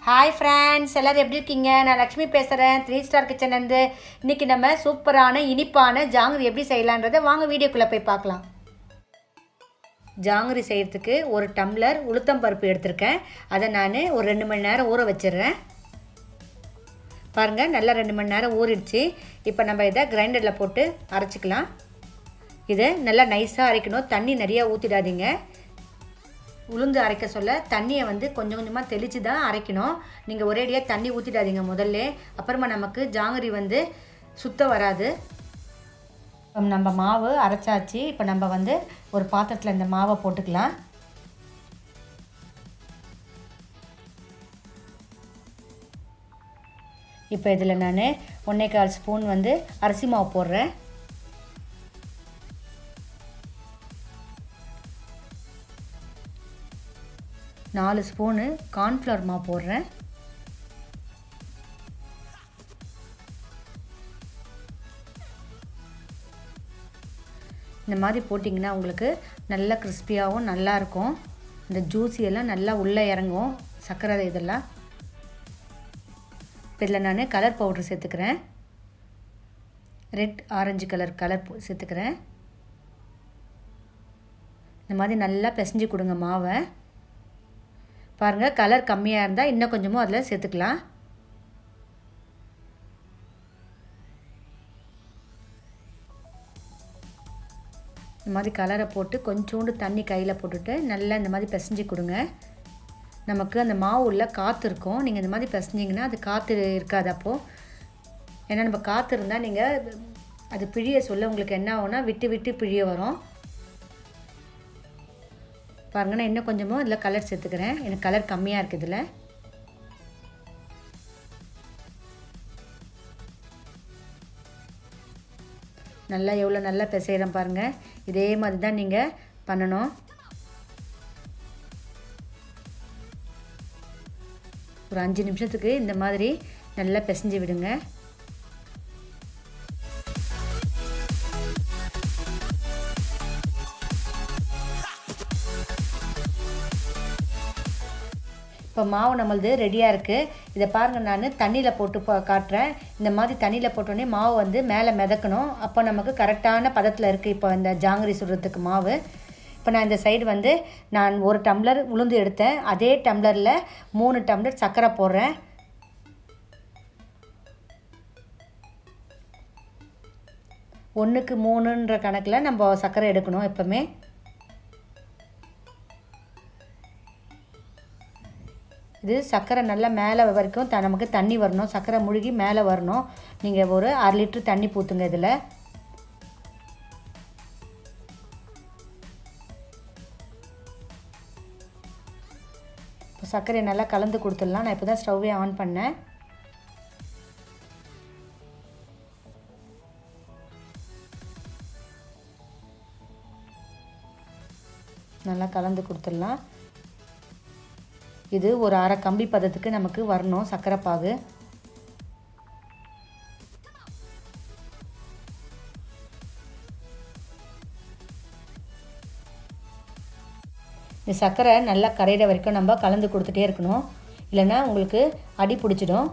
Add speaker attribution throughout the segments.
Speaker 1: Hi friends, எல்லோரும் எப்படி இருக்கீங்க? நான் லக்ஷ்மி பேசுகிறேன், 3 ஸ்டார் கிச்சன்லேருந்து. இன்றைக்கி நம்ம சூப்பரான இனிப்பான ஜாங்கிரி எப்படி செய்யலான்றதை வாங்க வீடியோக்குள்ளே போய் பார்க்கலாம். ஜாங்கிரி செய்கிறதுக்கு ஒரு டம்ளர் உளுத்தம் பருப்பு எடுத்திருக்கேன். அதை நான் ஒரு 2 மணி நேரம் ஊற வச்சிடுறேன். பாருங்கள், நல்லா 2 மணி நேரம் ஊறிடுச்சு. இப்போ நம்ம இதை கிரைண்டரில் போட்டு அரைச்சிக்கலாம். இதை நல்லா நைஸாக அரைக்கணும், தண்ணி நிறையா ஊற்றிடாதீங்க. உளுந்து அரைக்க சொல்ல தண்ணியை கொஞ்சம் கொஞ்சமாக தெளித்து தான் அரைக்கணும். நீங்கள் ஒரேடியாக தண்ணி ஊற்றிடாதீங்க முதல்ல, அப்புறமா நமக்கு ஜாங்கிரி சுத்தம் வராது. நம்ம மாவு அரைச்சாச்சு. இப்போ நம்ம ஒரு பாத்திரத்தில் இந்த மாவை போட்டுக்கலாம். இப்போ இதில் நான் 1/4 ஸ்பூன் அரிசி மாவு போடுறேன். 4 ஸ்பூனு கார்ன்ஃப்ளவர் மாவு போடுறேன். இந்த மாதிரி போட்டிங்கன்னா உங்களுக்கு நல்லா கிறிஸ்பியாகவும் நல்லாயிருக்கும். இந்த ஜூஸியெல்லாம் நல்லா உள்ளே இறங்கும், சர்க்கரை இதெல்லாம். இதில் நான் கலர் பவுட்ரு சேர்த்துக்கிறேன். ரெட் ஆரஞ்சு கலர் சேர்த்துக்கிறேன். இந்த மாதிரி நல்லா பிசைஞ்சு கொடுங்க மாவை. பாருங்கள், கலர் கம்மியாக இருந்தால் இன்னும் கொஞ்சமும் அதில் சேர்த்துக்கலாம். இந்த மாதிரி கலரை போட்டு கொஞ்சோண்டு தண்ணி கையில் போட்டுட்டு நல்லா இந்த மாதிரி பிசைஞ்சு கொடுங்க. நமக்கு அந்த மாவு உள்ள காற்று இருக்கும். நீங்கள் இந்த மாதிரி பிசைஞ்சிங்கன்னா அது காற்று இருக்காது அப்போது. ஏன்னா நம்ம காற்று இருந்தால் நீங்கள் அது பிழிய சொல்ல உங்களுக்கு என்ன ஆகும்னா விட்டு விட்டு பிழிய வரும். பாருங்கள், நான் இன்னும் கொஞ்சமும் இதில் கலர் சேர்த்துக்கிறேன். எனக்கு கலர் கம்மியாக இருக்குது இதில். நல்லா எவ்வளோ நல்லா பிசைகிறேன் பாருங்கள். இதே மாதிரி தான் நீங்கள் பண்ணணும். ஒரு 5 நிமிஷத்துக்கு இந்த மாதிரி நல்லா பிசைஞ்சு விடுங்க. இப்போ மாவு நம்மளது ரெடியாக இருக்குது. இதை பாருங்கள், நான் தண்ணியில் போட்டு காட்டுறேன். இந்த மாதிரி தண்ணியில் போட்டோடனே மாவு மேலே மிதக்கணும். அப்போ நமக்கு கரெக்டான பதத்தில் இருக்குது. இப்போ இந்த ஜாங்கிரி சுடுறதுக்கு மாவு. இப்போ நான் இந்த சைடு நான் 1 டம்ளர் உளுந்து எடுத்தேன். அதே டம்ளரில் 3 டம்ளர் சர்க்கரை போடுறேன். ஒன்றுக்கு 3ன்ற கணக்கில் நம்ம சர்க்கரை எடுக்கணும் எப்போவுமே. இது சர்க்கரை நல்லா மேலே வரைக்கும் நமக்கு தண்ணி வரணும். சர்க்கரை முழுகி மேலே வரணும். நீங்கள் ஒரு 1/2 லிட்டர் தண்ணி ஊற்றுங்க இதில். இப்போ சர்க்கரையை நல்லா கலந்து கொடுத்துடலாம். நான் இப்போ தான் ஸ்டவ்வே ஆன் பண்ணேன். நல்லா கலந்து கொடுத்துடலாம். இது ஒரு 1/2 கம்பி பதத்துக்கு நமக்கு வரணும் சர்க்கரை பாகு. இந்த சர்க்கரை நல்லா கரையிற வரைக்கும் நம்ம கலந்து கொடுத்துட்டே இருக்கணும். இல்லைன்னா உங்களுக்கு அடி பிடிச்சிடும்.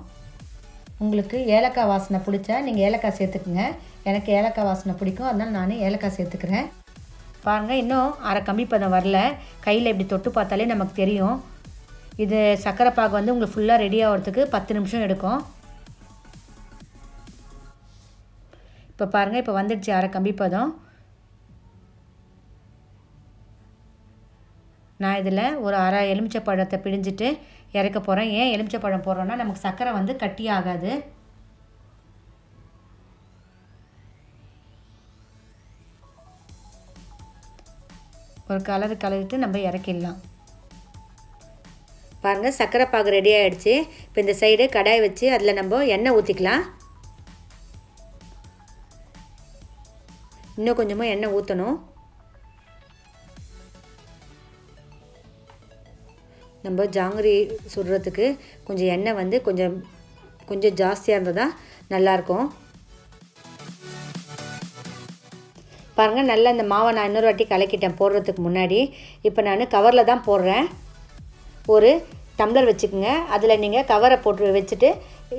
Speaker 1: உங்களுக்கு ஏலக்காய் வாசனை பிடிச்சா நீங்கள் ஏலக்காய் சேர்த்துக்குங்க. எனக்கு ஏலக்காய் வாசனை பிடிக்கும், அதனால் நான் ஏலக்காய் சேர்த்துக்கிறேன். பாருங்கள், இன்னும் 1/2 கம்பி பதம் வரல. கையில் இப்படி தொட்டு பார்த்தாலே நமக்கு தெரியும். இது சர்க்கரை பாகு உங்களுக்கு ஃபுல்லாக ரெடி ஆகிறதுக்கு 10 நிமிஷம் எடுக்கும். இப்போ பாருங்கள், இப்போ வந்துடுச்சு 1/2 கம்பி பதம். நான் இதில் ஒரு 1/2 எலுமிச்சை பழத்தை பிழிஞ்சிட்டு இறக்க போகிறேன். ஏன் எலுமிச்சை பழம் போடுறோன்னா நமக்கு சர்க்கரை கட்டி ஆகாது. ஒரு கலரிட்டு நம்ம இறக்கிடலாம். பாருங்கள், சர்க்கரை பாகு ரெடி ஆகிடுச்சு. இப்போ இந்த சைடு கடாய் வச்சு அதில் நம்ம எண்ணெய் ஊற்றிக்கலாம். இன்னும் கொஞ்சமாக எண்ணெய் ஊற்றணும். நம்ம ஜாங்கிரி சுடுறதுக்கு கொஞ்சம் எண்ணெய் கொஞ்சம் ஜாஸ்தியாக இருந்தால் தான் நல்லாயிருக்கும். பாருங்கள், நல்லா இந்த மாவை நான் இன்னொரு வாட்டி கலக்கிட்டேன் போடுறதுக்கு முன்னாடி. இப்போ நான் கவரில் தான் போடுறேன். ஒரு டம்ளர் வச்சுக்கோங்க. அதில் நீங்கள் கவரை போட்டு வச்சுட்டு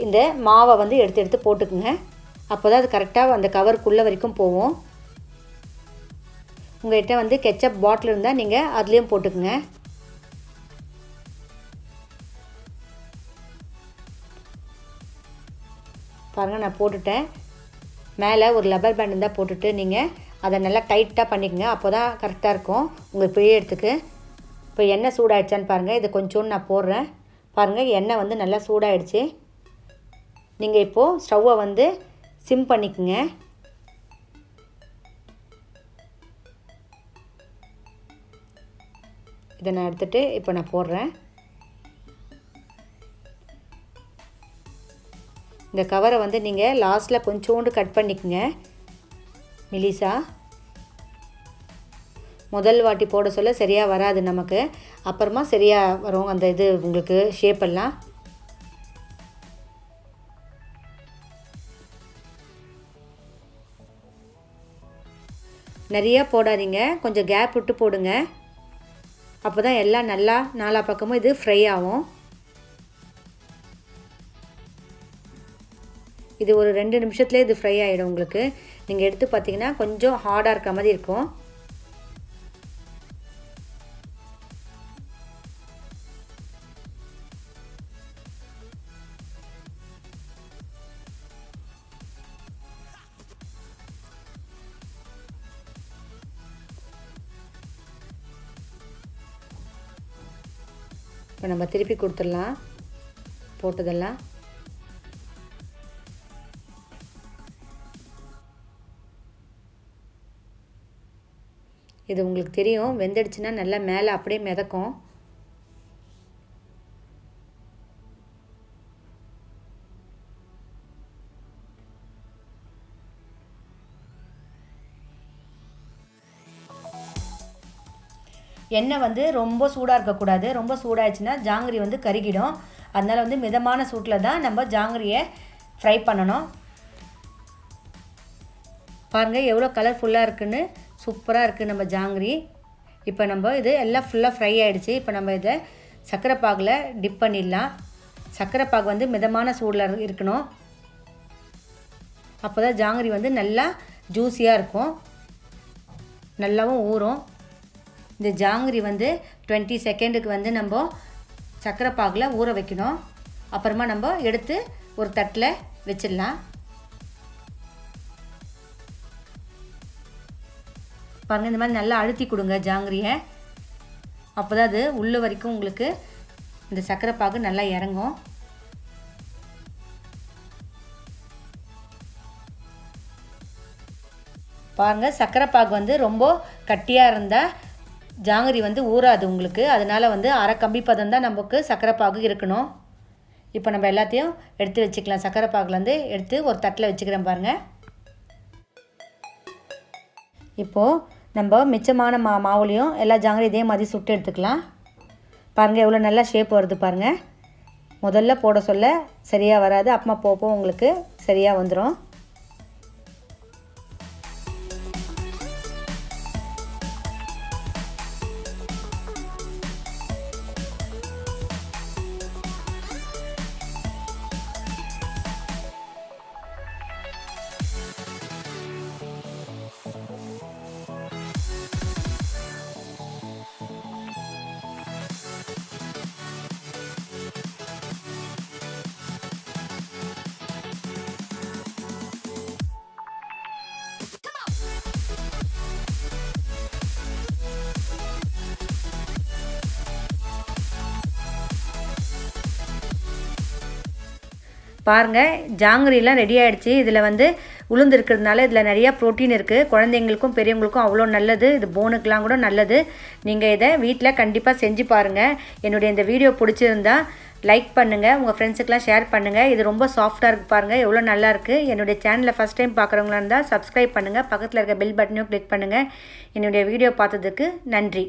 Speaker 1: இந்த மாவை வந்து எடுத்து போட்டுக்குங்க. அப்போ தான் அது கரெக்டாக அந்த கவருக்குள்ளே வரைக்கும் போகும். உங்கள்கிட்ட வந்து கெச்சப் பாட்டில் இருந்தால் நீங்கள் அதுலேயும் போட்டுக்குங்க. பாருங்கள், நான் போட்டுட்டேன். மேலே ஒரு லப்பர் பேண்ட் இருந்தால் போட்டுட்டு நீங்கள் அதை நல்லா டைட்டாக பண்ணிக்கோங்க. அப்போ தான் கரெக்டாக இருக்கும் உங்கள் பிழியறதுக்கு. இப்போ எண்ணெய் சூடாகிடுச்சான்னு பாருங்கள். இது கொஞ்சோண்டு நான் போடுறேன். பாருங்கள், எண்ணெய் வந்து நல்லா சூடாகிடுச்சு. நீங்கள் இப்போது ஸ்டவ்வை வந்து சிம் பண்ணிக்கோங்க. இதை நான் எடுத்துகிட்டு இப்போ நான் போடுறேன். இந்த கவரை வந்து நீங்கள் லாஸ்ட்டில் கொஞ்சோண்டு கட் பண்ணிக்கோங்க மெலிசா. முதல் வாட்டி போட சொல்ல சரியாக வராது நமக்கு, அப்புறமா சரியாக வரும் அந்த இது உங்களுக்கு ஷேப்பெல்லாம். நிறையா போடாதீங்க, கொஞ்சம் கேப் விட்டு போடுங்க. அப்போ தான் எல்லாம் நல்லா நாலா பக்கமும் இது ஃப்ரை ஆகும். இது ஒரு 2 நிமிஷத்துலேயே இது ஃப்ரை ஆகிடும் உங்களுக்கு. நீங்கள் எடுத்து பார்த்தீங்கன்னா கொஞ்சம் ஹார்டாக இருக்க மாதிரி இருக்கும். இப்போ நம்ம திருப்பி கொடுத்துடலாம் போட்டதெல்லாம். இது உங்களுக்கு தெரியும், வெந்துடுச்சுன்னா நல்லா மேலே அப்படியே மிதக்கும். எண்ணெய் வந்து ரொம்ப சூடாக இருக்கக்கூடாது. ரொம்ப சூடாகிடுச்சுன்னா ஜாங்கிரி வந்து கருகிடும். அதனால் வந்து மிதமான சூட்டில் தான் நம்ம ஜாங்கிரியை ஃப்ரை பண்ணணும். பாருங்கள் எவ்வளோ கலர்ஃபுல்லாக இருக்குன்னு, சூப்பராக இருக்குது நம்ம ஜாங்கிரி. இப்போ நம்ம இது எல்லாம் ஃபுல்லாக ஃப்ரை ஆகிடுச்சு. இப்போ நம்ம இதை சர்க்கரை பாகில் டிப் பண்ணிடலாம். சர்க்கரை பாகு வந்து மிதமான சூடில் இருக்கணும். அப்போ தான் ஜாங்கிரி வந்து நல்லா ஜூஸியாக இருக்கும், நல்லாவும் ஊறும். இந்த ஜாங்கிரி வந்து 20 செகண்டுக்கு வந்து நம்ம சர்க்கரை பாகில் ஊற வைக்கணும். அப்புறமா நம்ம எடுத்து ஒரு தட்டில் வச்சிடலாம். பாருங்கள், இந்த மாதிரி நல்லா அழுத்தி கொடுங்க ஜாங்கிரியை. அப்போ தான் அது உள்ள வரைக்கும் உங்களுக்கு இந்த சர்க்கரை பாகு நல்லா இறங்கும். பாருங்கள், சர்க்கரை பாகு வந்து ரொம்ப கட்டியாக இருந்தால் ஜாங்கிரி வந்து ஊறாது உங்களுக்கு. அதனால் வந்து அரை கம்பி பதம் தான் நமக்கு சர்க்கரை பாகு இருக்கணும். இப்போ நம்ம எல்லாத்தையும் எடுத்து வச்சுக்கலாம். சர்க்கரை பாகுலேருந்து எடுத்து ஒரு தட்டில் வச்சுக்கிறேன் பாருங்கள். இப்போது நம்ம மிச்சமான மாவுலையும் எல்லா ஜாங்கிரி இதே மாதிரி சுட்டு எடுத்துக்கலாம். பாருங்கள் எவ்வளோ நல்லா ஷேப் வருது பாருங்கள். முதல்ல போட சொல்ல சரியாக வராது, அப்புறமா போக உங்களுக்கு சரியாக வந்துடும். பாருங்கள், ஜாங்கிரிலாம் ரெடி ஆகிடுச்சு. இதில் வந்து உளுந்து இருக்கிறதுனால இதில் நிறையா ப்ரோட்டீன் இருக்குது. குழந்தைங்களுக்கும் பெரியவங்களுக்கும் அவ்வளோ நல்லது. இது போனுக்கெலாம் கூட நல்லது. நீங்கள் இதை வீட்டில் கண்டிப்பாக செஞ்சு பாருங்கள். என்னுடைய இந்த வீடியோ பிடிச்சிருந்தா லைக் பண்ணுங்கள், உங்கள் ஃப்ரெண்ட்ஸுக்கெலாம் ஷேர் பண்ணுங்கள். இது ரொம்ப சாஃப்டாக இருக்குது பாருங்கள், எவ்வளோ நல்லாயிருக்கு. என்னுடைய சேனலை ஃபஸ்ட் டைம் பார்க்குறவங்களா இருந்தால் சப்ஸ்கிரைப் பண்ணுங்கள். பக்கத்தில் இருக்க பெல் பட்டனையும் கிளிக் பண்ணுங்கள். என்னுடைய வீடியோ பார்த்ததுக்கு நன்றி.